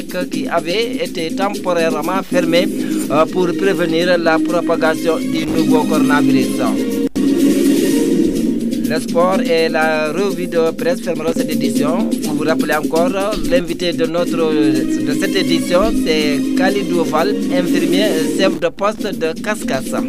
qui avait été temporairement fermé pour prévenir la propagation du nouveau coronavirus. Le sport et la revue de presse fermeront cette édition. Pour vous rappeler encore, l'invité de cette édition, c'est Khalidou Fall, infirmier chef de poste de Cascas.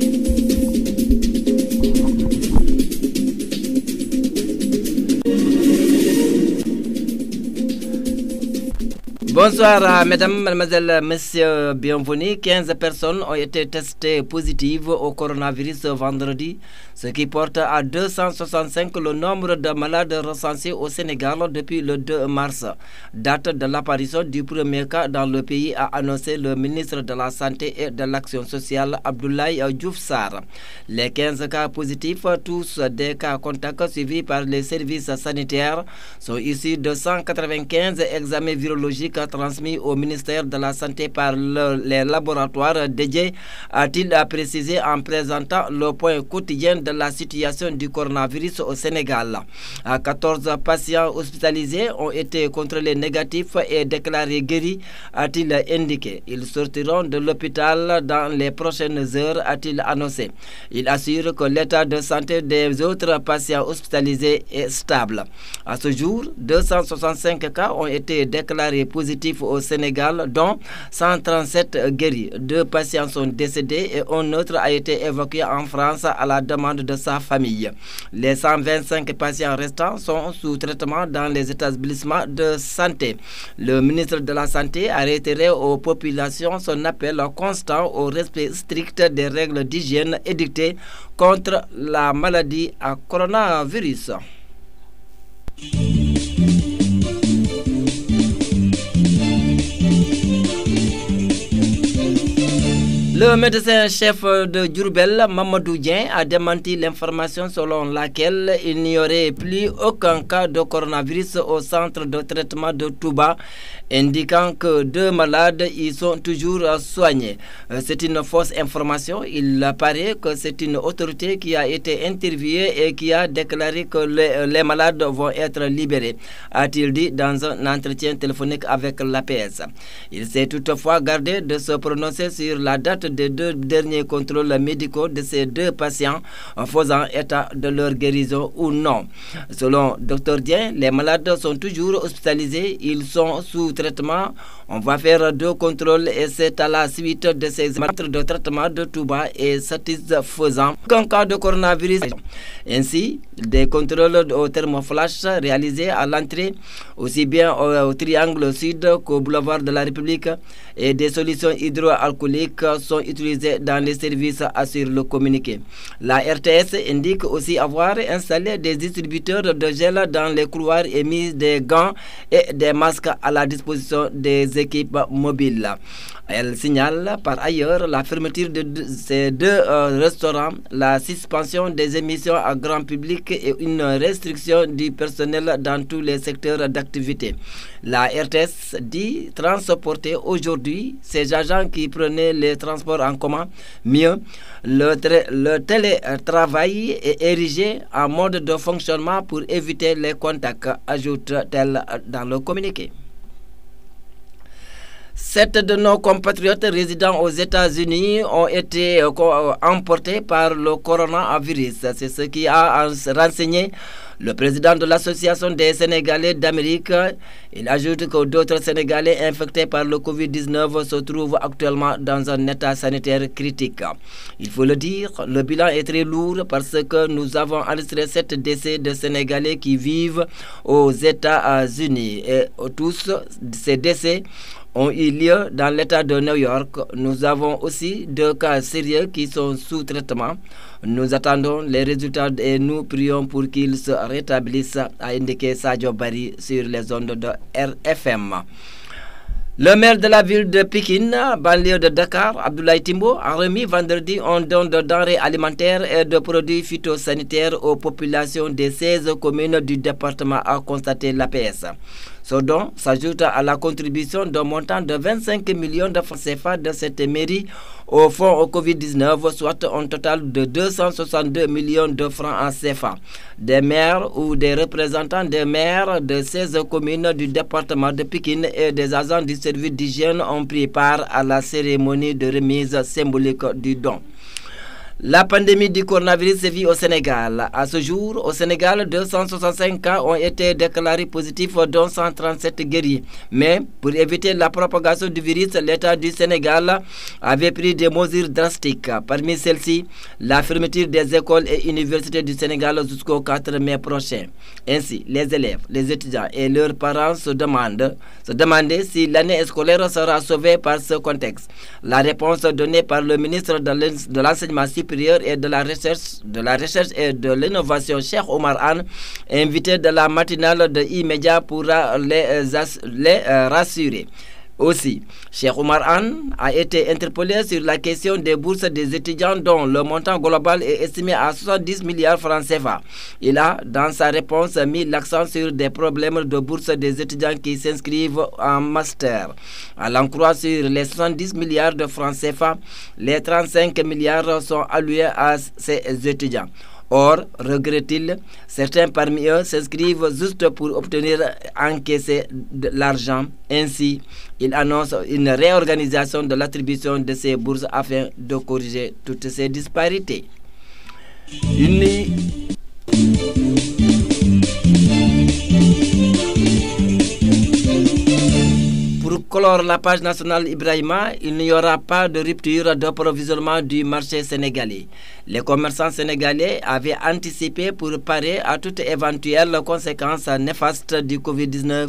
Bonsoir mesdames, mademoiselles, messieurs, bienvenue. 15 personnes ont été testées positives au coronavirus vendredi, ce qui porte à 265 le nombre de malades recensés au Sénégal depuis le 2 mars, date de l'apparition du premier cas dans le pays, a annoncé le ministre de la Santé et de l'Action sociale Abdoulaye Diouf Sarr. Les 15 cas positifs, tous des cas contacts suivis par les services sanitaires, sont issus de 195 examens virologiques transmis au ministère de la Santé par les laboratoires dédiés, a-t-il précisé en présentant le point quotidien de la situation du coronavirus au Sénégal. 14 patients hospitalisés ont été contrôlés négatifs et déclarés guéris, a-t-il indiqué. Ils sortiront de l'hôpital dans les prochaines heures, a-t-il annoncé. Il assure que l'état de santé des autres patients hospitalisés est stable. À ce jour, 265 cas ont été déclarés positifs au Sénégal, dont 137 guéris. 2 patients sont décédés et un autre a été évacué en France à la demande de sa famille. Les 125 patients restants sont sous traitement dans les établissements de santé. Le ministre de la Santé a réitéré aux populations son appel constant au respect strict des règles d'hygiène édictées contre la maladie à coronavirus. Le médecin-chef de Diourbel, Mamadou Dieng, a démenti l'information selon laquelle il n'y aurait plus aucun cas de coronavirus au centre de traitement de Touba, indiquant que 2 malades y sont toujours soignés. C'est une fausse information. Il paraît que c'est une autorité qui a été interviewée et qui a déclaré que les malades vont être libérés, a-t-il dit dans un entretien téléphonique avec l'APS. Il s'est toutefois gardé de se prononcer sur la date des 2 derniers contrôles médicaux de ces 2 patients, en faisant état de leur guérison ou non. Selon Dr Dien, les malades sont toujours hospitalisés, ils sont sous traitement. On va faire 2 contrôles et c'est à la suite de ces centres de traitement de Touba et satisfaisant qu'un cas de coronavirus. Ainsi, des contrôles au thermoflash réalisés à l'entrée, aussi bien au Triangle Sud qu'au boulevard de la République, et des solutions hydroalcooliques sont utilisées dans les services, assure le communiqué. La RTS indique aussi avoir installé des distributeurs de gel dans les couloirs et mis des gants et des masques à la disposition des équipes mobiles. Elle signale par ailleurs la fermeture de ces 2 restaurants, la suspension des émissions à grand public et une restriction du personnel dans tous les secteurs d'activité. La RTS dit transporter aujourd'hui ces agents qui prenaient les transports en commun. Mieux, le télétravail est érigé en mode de fonctionnement pour éviter les contacts, ajoute-t-elle dans le communiqué. 7 de nos compatriotes résidant aux États-Unis ont été emportés par le coronavirus. C'est ce qui a renseigné le président de l'Association des Sénégalais d'Amérique. Il ajoute que d'autres Sénégalais infectés par le Covid-19 se trouvent actuellement dans un état sanitaire critique. Il faut le dire, le bilan est très lourd parce que nous avons enregistré 7 décès de Sénégalais qui vivent aux États-Unis. Et tous ces décès ont eu lieu dans l'État de New York. Nous avons aussi 2 cas sérieux qui sont sous traitement. Nous attendons les résultats et nous prions pour qu'ils se rétablissent, a indiqué Sadio Bari sur les ondes de RFM. Le maire de la ville de Pikine, banlieue de Dakar, Abdoulaye Timbo, a remis vendredi un don de denrées alimentaires et de produits phytosanitaires aux populations des 16 communes du département, a constaté l'APS. Ce don s'ajoute à la contribution d'un montant de 25 millions de francs CFA de cette mairie au fonds au Covid-19, soit un total de 262 millions de francs en CFA. Des maires ou des représentants des maires de 16 communes du département de Pikine et des agents du service d'hygiène ont pris part à la cérémonie de remise symbolique du don. La pandémie du coronavirus sévit au Sénégal. À ce jour, au Sénégal, 265 cas ont été déclarés positifs, dont 137 guéris. Mais pour éviter la propagation du virus, l'État du Sénégal avait pris des mesures drastiques. Parmi celles-ci, la fermeture des écoles et universités du Sénégal jusqu'au 4 mai prochain. Ainsi, les élèves, les étudiants et leurs parents se demandaient si l'année scolaire sera sauvée par ce contexte. La réponse donnée par le ministre de l'Enseignement supérieur et de la recherche et de l'innovation, Cheikh Oumar Anne, invité de la matinale de E-Media, pourra les rassurer. Aussi, Cheikh Oumar Anne a été interpellé sur la question des bourses des étudiants dont le montant global est estimé à 70 milliards francs CFA. Il a, dans sa réponse, mis l'accent sur des problèmes de bourse des étudiants qui s'inscrivent en master. À l'en croire sur les 70 milliards de francs CFA, les 35 milliards sont alloués à ces étudiants. Or, regrette-t-il, certains parmi eux s'inscrivent juste pour encaisser de l'argent. Ainsi, il annonce une réorganisation de l'attribution de ces bourses afin de corriger toutes ces disparités. Pour clore la page nationale Ibrahima, il n'y aura pas de rupture d'approvisionnement du marché sénégalais. Les commerçants sénégalais avaient anticipé pour parer à toute éventuelle conséquence néfaste du Covid-19.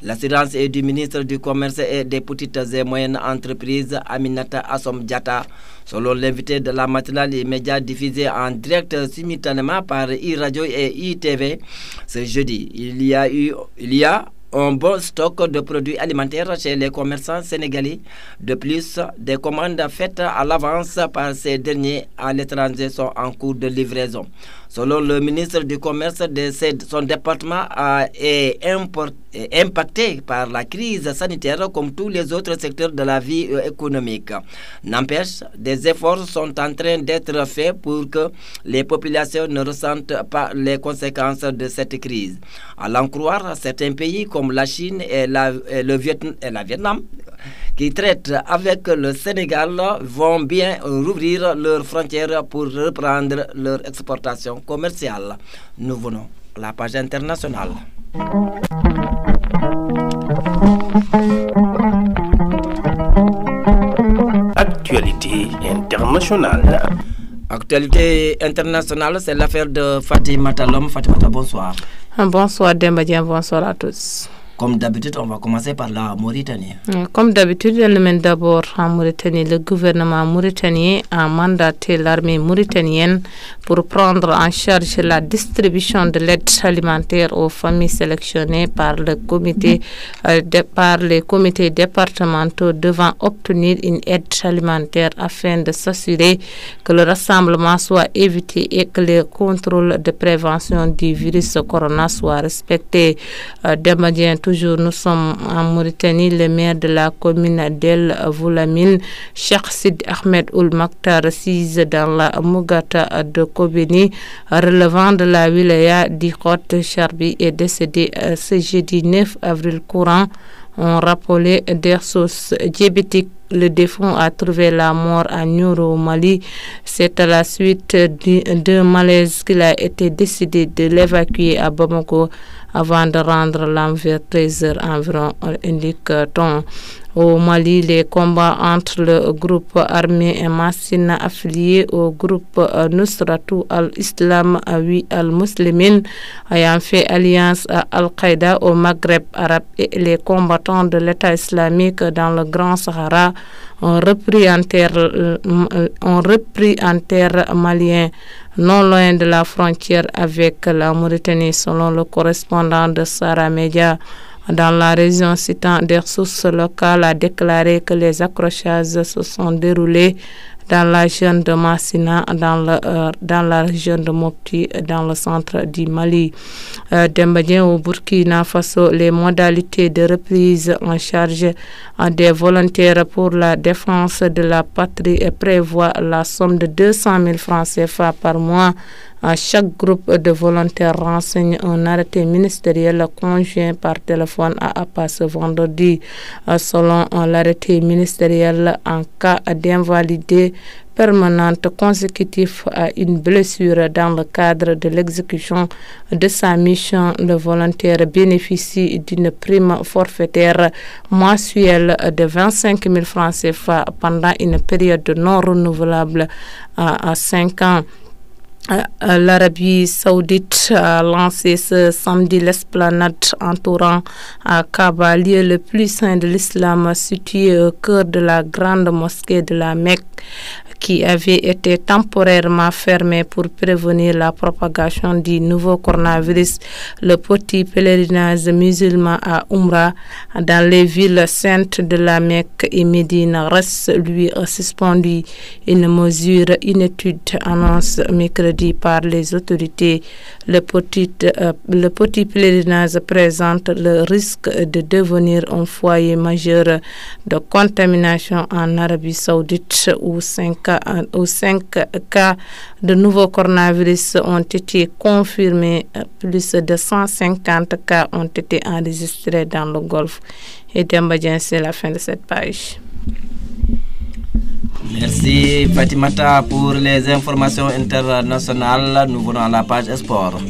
L'assurance est du ministre du Commerce et des petites et moyennes entreprises, Aminata Assom Diatta. Selon l'invité de la matinale immédiat diffusée en direct simultanément par e-radio et e-TV, ce jeudi, il y a un bon stock de produits alimentaires chez les commerçants sénégalais. De plus, des commandes faites à l'avance par ces derniers à l'étranger sont en cours de livraison. Selon le ministre du Commerce, son département est impacté par la crise sanitaire comme tous les autres secteurs de la vie économique. N'empêche, des efforts sont en train d'être faits pour que les populations ne ressentent pas les conséquences de cette crise. À l'en croire, certains pays comme la Chine et le Vietnam, qui traitent avec le Sénégal, vont bien rouvrir leurs frontières pour reprendre leur exportation commerciale. Nous venons à la page internationale. Actualité internationale. Actualité internationale, c'est l'affaire de Fatimata Lom. Fatimata, bonsoir. Bonsoir Dembadien, bonsoir à tous. Comme d'habitude, on va commencer par la Mauritanie. Comme d'habitude, elle mène d'abord en Mauritanie. Le gouvernement mauritanien a mandaté l'armée mauritanienne pour prendre en charge la distribution de l'aide alimentaire aux familles sélectionnées par les comités départementaux devant obtenir une aide alimentaire afin de s'assurer que le rassemblement soit évité et que les contrôles de prévention du virus corona soient respectés. Toujours, nous sommes en Mauritanie. Le maire de la commune d'El Voulamine, Cheikh Sid Ahmed Ould Maktar, assise dans la Mougata de Kobeni, relevant de la wilaya d'Ikot Charbi, est décédé ce jeudi 9 avril courant. On rappelait des sources diabétiques. Le défunt a trouvé la mort à Nioro, au Mali. C'est à la suite d'un malaise qu'il a été décidé de l'évacuer à Bamako avant de rendre l'âme vers 13h environ, indique-t-on. Au Mali, les combats entre le groupe armé Massina affilié au groupe Nusratou al-Islam al-Muslimin ayant fait alliance à Al-Qaïda au Maghreb arabe et les combattants de l'État islamique dans le Grand Sahara ont repris en terre malien, non loin de la frontière avec la Mauritanie, selon le correspondant de Sahara Media. Dans la région, citant des sources locales, a déclaré que les accrochages se sont déroulés dans la région de Massina, dans la région de Mopti, dans le centre du Mali. Dembadien au Burkina Faso, les modalités de reprise en charge des volontaires pour la défense de la patrie prévoient la somme de 200 000 francs CFA par mois. Chaque groupe de volontaires renseigne un arrêté ministériel conjoint par téléphone à APA ce vendredi. Selon l'arrêté ministériel, en cas d'invalidité permanente consécutif à une blessure dans le cadre de l'exécution de sa mission, le volontaire bénéficie d'une prime forfaitaire mensuelle de 25 000 francs CFA pendant une période non renouvelable à 5 ans. L'Arabie Saoudite a lancé ce samedi l'esplanade entourant Kaaba, lieu le plus saint de l'islam situé au cœur de la grande mosquée de la Mecque, qui avait été temporairement fermée pour prévenir la propagation du nouveau coronavirus. Le petit pèlerinage musulman à Umrah dans les villes saintes de la Mecque et Médine reste lui suspendu. Une mesure inédite annonce mercredi par les autorités. Le petit pèlerinage présente le risque de devenir un foyer majeur de contamination en Arabie Saoudite où 5 cas de nouveau coronavirus ont été confirmés. Plus de 150 cas ont été enregistrés dans le Golfe. Et Dembadien, c'est la fin de cette page. Merci Fatimata pour les informations internationales. Nous venons à la page sport.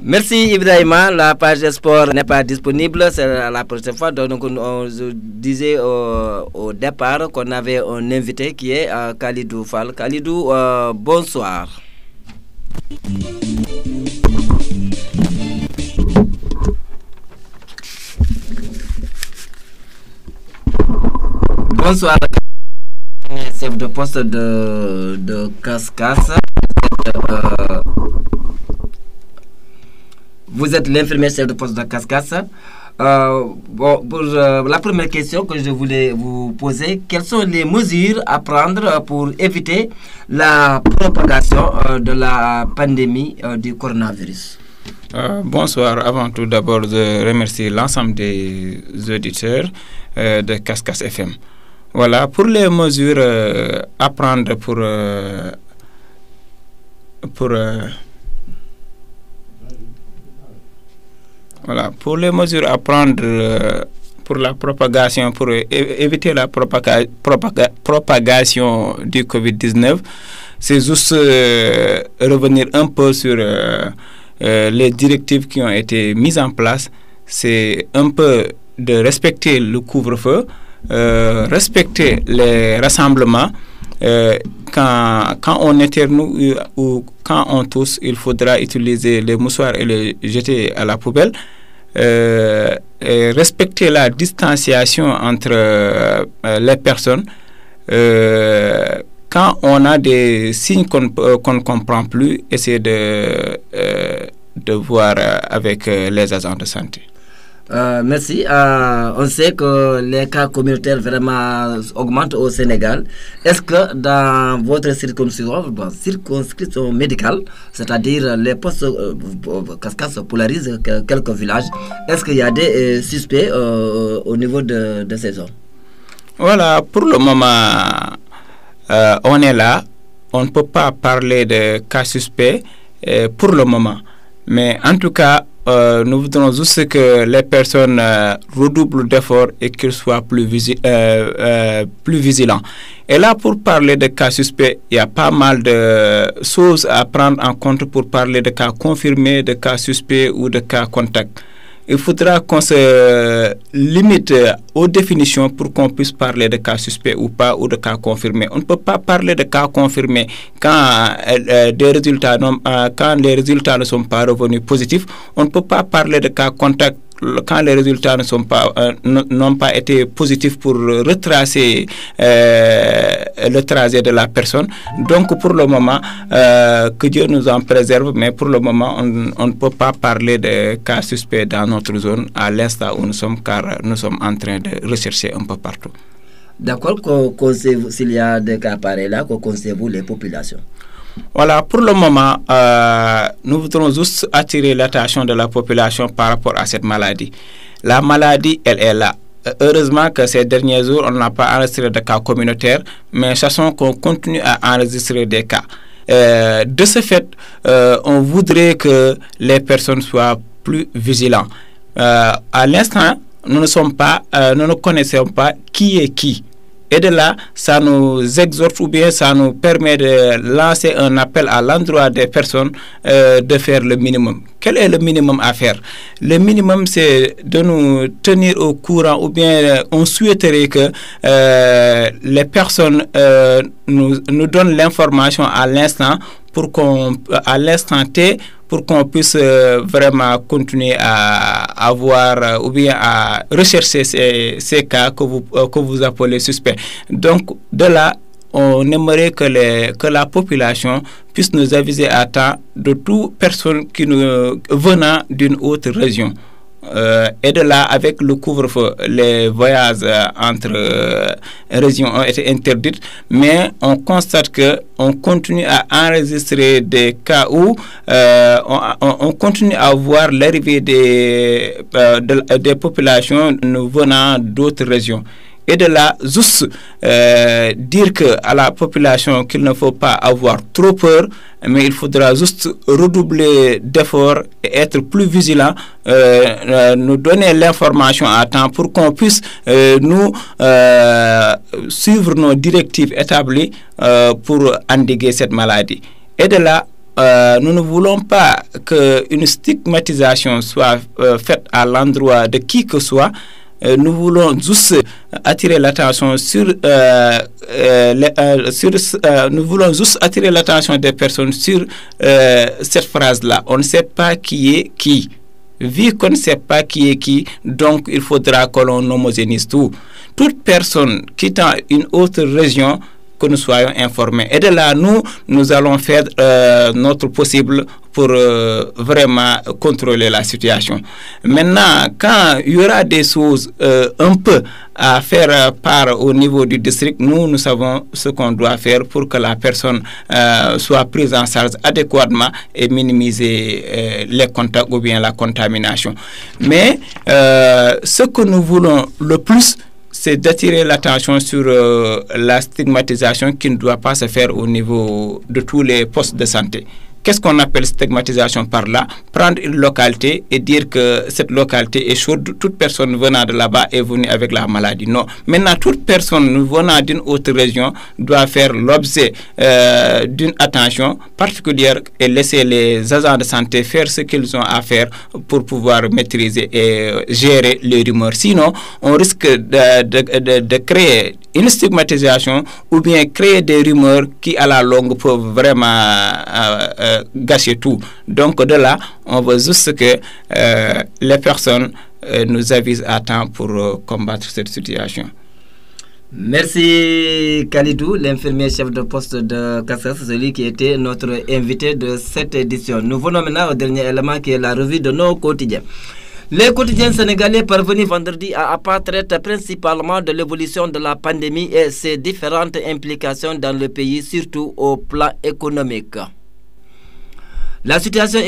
Merci Ibrahima, la page sport n'est pas disponible, c'est la prochaine fois. Donc on disait au départ qu'on avait un invité qui est Khalidou Fall. Khalidou, bonsoir. Bonsoir, chef de poste de Cascas. Vous êtes l'infirmier chef de poste de Cascas. Pour la première question que je voulais vous poser, quelles sont les mesures à prendre pour éviter la propagation de la pandémie du coronavirus? Bonsoir. Avant tout, d'abord, je remercie l'ensemble des auditeurs de Cascas FM. Voilà, pour les mesures à prendre pour les mesures à prendre pour la propagation, pour éviter la propagation du Covid-19, c'est juste revenir un peu sur les directives qui ont été mises en place. C'est un peu de respecter le couvre-feu, respecter les rassemblements. Quand on éternue ou quand on tousse, il faudra utiliser les mouchoirs et les jeter à la poubelle. Et respecter la distanciation entre les personnes. Quand on a des signes qu'on ne comprend plus, essayer de voir avec les agents de santé. Merci. On sait que les cas communautaires vraiment augmentent au Sénégal. Est-ce que dans votre circonscription médicale, c'est-à-dire les postes Cascas polarisent quelques villages, est-ce qu'il y a des suspects au niveau de ces zones? Voilà, pour le moment, on est là. On ne peut pas parler de cas suspects pour le moment. Mais en tout cas, nous voudrons juste que les personnes redoublent d'efforts et qu'ils soient plus vigilants. Et là, pour parler de cas suspects, il y a pas mal de choses à prendre en compte pour parler de cas confirmés, de cas suspects ou de cas contacts. Il faudra qu'on se limite aux définitions pour qu'on puisse parler de cas suspects ou pas, ou de cas confirmés. On ne peut pas parler de cas confirmés quand les résultats ne sont pas revenus positifs. On ne peut pas parler de cas contacts quand les résultats n'ont pas été positifs pour retracer le trajet de la personne. Donc pour le moment, que Dieu nous en préserve, mais pour le moment, on ne peut pas parler de cas suspects dans notre zone à l'instant où nous sommes, car nous sommes en train de rechercher un peu partout. D'accord, s'il y a des cas pareils là, que conseillez-vous les populations? Voilà, pour le moment, nous voudrons juste attirer l'attention de la population par rapport à cette maladie. La maladie, elle est là. Heureusement que ces derniers jours, on n'a pas enregistré de cas communautaires, mais sachons qu'on continue à enregistrer des cas. De ce fait, on voudrait que les personnes soient plus vigilantes. À l'instant, nous ne connaissons pas qui est qui. Et de là, ça nous exhorte ou bien ça nous permet de lancer un appel à l'endroit des personnes de faire le minimum. Quel est le minimum à faire? Le minimum, c'est de nous tenir au courant ou bien on souhaiterait que les personnes nous donnent l'information à l'instant à l'instant T, pour qu'on puisse vraiment continuer à avoir ou bien à rechercher ces cas que vous appelez suspects. Donc, de là, on aimerait que la population puisse nous aviser à temps de toute personne venant d'une autre région. Et de là, avec le couvre-feu, les voyages entre régions ont été interdits, mais on constate qu'on continue à enregistrer des cas où on continue à voir l'arrivée des populations nous venant d'autres régions. Et de là, juste dire à la population qu'il ne faut pas avoir trop peur, mais il faudra juste redoubler d'efforts et être plus vigilant, nous donner l'information à temps pour qu'on puisse nous suivre nos directives établies pour endiguer cette maladie. Et de là, nous ne voulons pas qu'une stigmatisation soit faite à l'endroit de qui que soit. Nous voulons juste attirer l'attention nous voulons juste attirer l'attention des personnes sur cette phrase-là. On ne sait pas qui est qui. Vu qu'on ne sait pas qui est qui, donc il faudra que l'on homogénise tout. Toute personne quittant une autre région, que nous soyons informés. Et de là, nous allons faire notre possible pour vraiment contrôler la situation. Maintenant, quand il y aura des choses un peu à faire part au niveau du district, nous savons ce qu'on doit faire pour que la personne soit prise en charge adéquatement et minimiser les contacts ou bien la contamination. Mais ce que nous voulons le plus, c'est d'attirer l'attention sur la stigmatisation qui ne doit pas se faire au niveau de tous les postes de santé. Qu'est-ce qu'on appelle stigmatisation par là? Prendre une localité et dire que cette localité est chaude, toute personne venant de là-bas est venue avec la maladie. Non. Maintenant, toute personne venant d'une autre région doit faire l'objet d'une attention particulière et laisser les agents de santé faire ce qu'ils ont à faire pour pouvoir maîtriser et gérer les rumeurs. Sinon, on risque de créer une stigmatisation ou bien créer des rumeurs qui, à la longue, peuvent vraiment gâcher tout. Donc, de là, on veut juste que les personnes nous avisent à temps pour combattre cette situation. Merci Khalidou, l'infirmier chef de poste de Cassas, celui qui était notre invité de cette édition. Nous venons maintenant au dernier élément qui est la revue de nos quotidiens. Les quotidiens sénégalais parvenus vendredi à apparaître principalement de l'évolution de la pandémie et ses différentes implications dans le pays, surtout au plan économique. La situation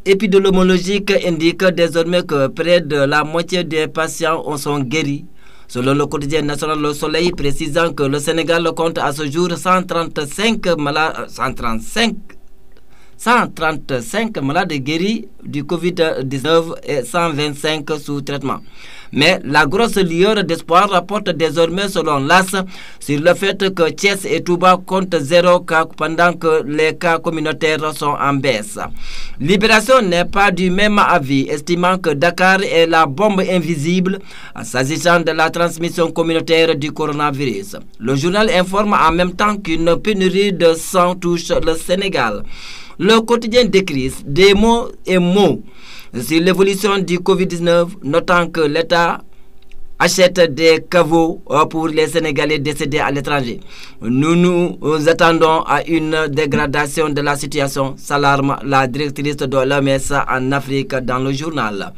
épidémiologique indique désormais que près de la moitié des patients sont guéris. Selon le quotidien national Le Soleil, précisant que le Sénégal compte à ce jour 135 malades guéris du Covid-19 et 125 sous traitement. Mais la grosse lueur d'espoir rapporte désormais selon l'AS sur le fait que Thiès et Touba comptent 0 cas pendant que les cas communautaires sont en baisse. Libération n'est pas du même avis, estimant que Dakar est la bombe invisible s'agissant de la transmission communautaire du coronavirus. Le journal informe en même temps qu'une pénurie de sang touche le Sénégal. Le quotidien décrit des mots et mots sur l'évolution du Covid-19, notant que l'État achète des caveaux pour les Sénégalais décédés à l'étranger. Nous nous attendons à une dégradation de la situation, s'alarme la directrice de l'OMS en Afrique dans le journal.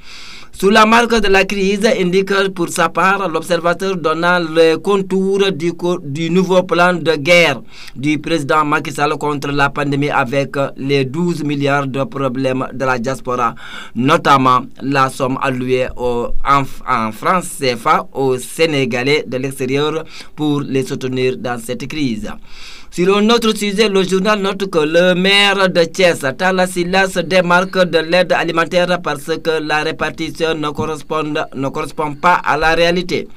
Sous la marque de la crise, indique pour sa part l'observateur donnant les contours du nouveau plan de guerre du président Macky Sall contre la pandémie avec les 12 milliards de problèmes de la diaspora, notamment la somme allouée en France CFA aux Sénégalais de l'extérieur pour les soutenir dans cette crise. Sur un autre sujet, le journal note que le maire de Thiès, Talla Sylla, se démarque de l'aide alimentaire parce que la répartition ne correspond pas à la réalité.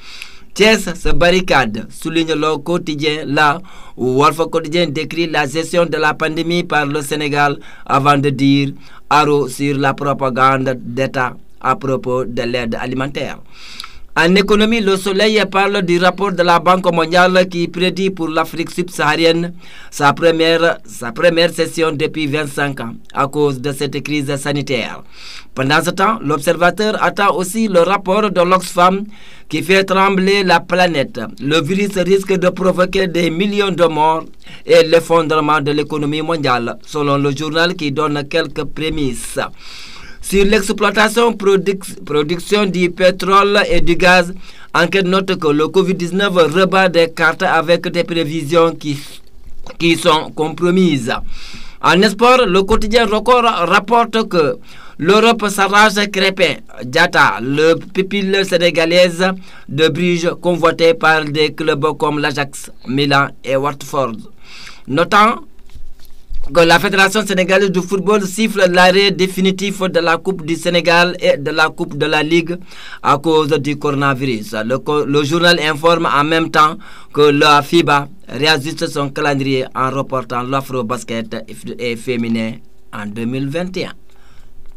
Thiès se barricade, souligne le quotidien, là où Walf Quotidien décrit la gestion de la pandémie par le Sénégal avant de dire haro sur la propagande d'État à propos de l'aide alimentaire. En économie, le Soleil parle du rapport de la Banque mondiale qui prédit pour l'Afrique subsaharienne sa première session depuis 25 ans à cause de cette crise sanitaire. Pendant ce temps, l'observateur attend aussi le rapport de l'Oxfam qui fait trembler la planète. Le virus risque de provoquer des millions de morts et l'effondrement de l'économie mondiale, selon le journal qui donne quelques prémices. Sur l'exploitation production du pétrole et du gaz, enquête note que le Covid-19 rebat des cartes avec des prévisions qui sont compromises. En sport, le quotidien Record rapporte que l'Europe s'arrache Crépin Diatta, le pupille sénégalaise de Bruges convoité par des clubs comme l'Ajax, Milan et Watford. Notant que la Fédération sénégalaise de football siffle l'arrêt définitif de la Coupe du Sénégal et de la Coupe de la Ligue à cause du coronavirus. Le journal informe en même temps que la FIBA réajuste son calendrier en reportant l'Afro-Basket et féminin en 2021.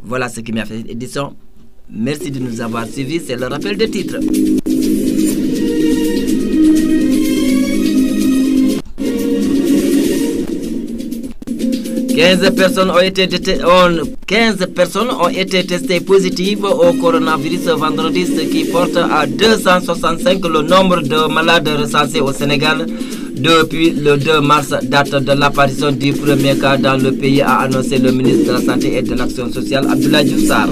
Voilà ce qui m'a fait édition. Merci de nous avoir suivis. C'est le rappel des titres. 15 personnes ont été testées positives au coronavirus vendredi, ce qui porte à 265 le nombre de malades recensés au Sénégal depuis le 2 mars, date de l'apparition du premier cas dans le pays, a annoncé le ministre de la Santé et de l'Action sociale, Abdoulaye Diouf Sarr.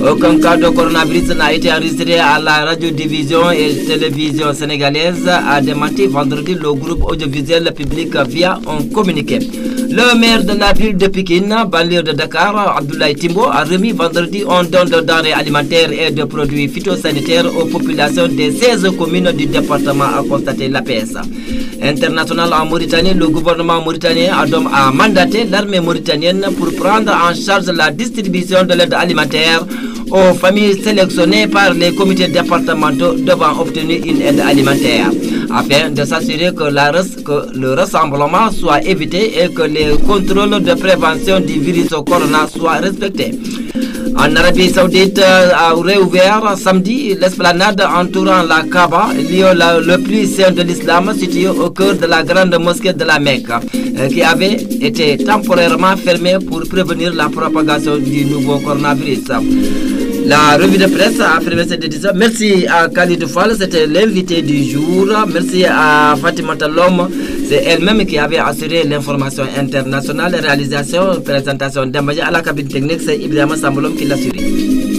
Aucun cas de coronavirus n'a été enregistré à la radiodiffusion et télévision sénégalaise, a démenti vendredi le groupe audiovisuel public via un communiqué. Le maire de la ville de Pikine, banlieue de Dakar, Abdoulaye Timbo, a remis vendredi un don de denrées alimentaires et de produits phytosanitaires aux populations des 16 communes du département, a constaté l'APS. International en Mauritanie, le gouvernement mauritanien a mandaté l'armée mauritanienne pour prendre en charge la distribution de l'aide alimentaire aux familles sélectionnées par les comités départementaux devant obtenir une aide alimentaire, afin de s'assurer que le rassemblement soit évité et que les contrôles de prévention du virus corona soient respectés. En Arabie Saoudite, a réouvert samedi l'esplanade entourant la Kaaba, lieu le plus saint de l'islam, situé au cœur de la grande mosquée de la Mecque, qui avait été temporairement fermée pour prévenir la propagation du nouveau coronavirus. La revue de presse a fermé cette édition. Merci à Khalid Fall, c'était l'invité du jour. Merci à Fatima Talom, c'est elle-même qui avait assuré l'information internationale, réalisation, présentation d'Ambaja à la cabine technique, c'est Ibrahima Sambolom qui l'a assuré.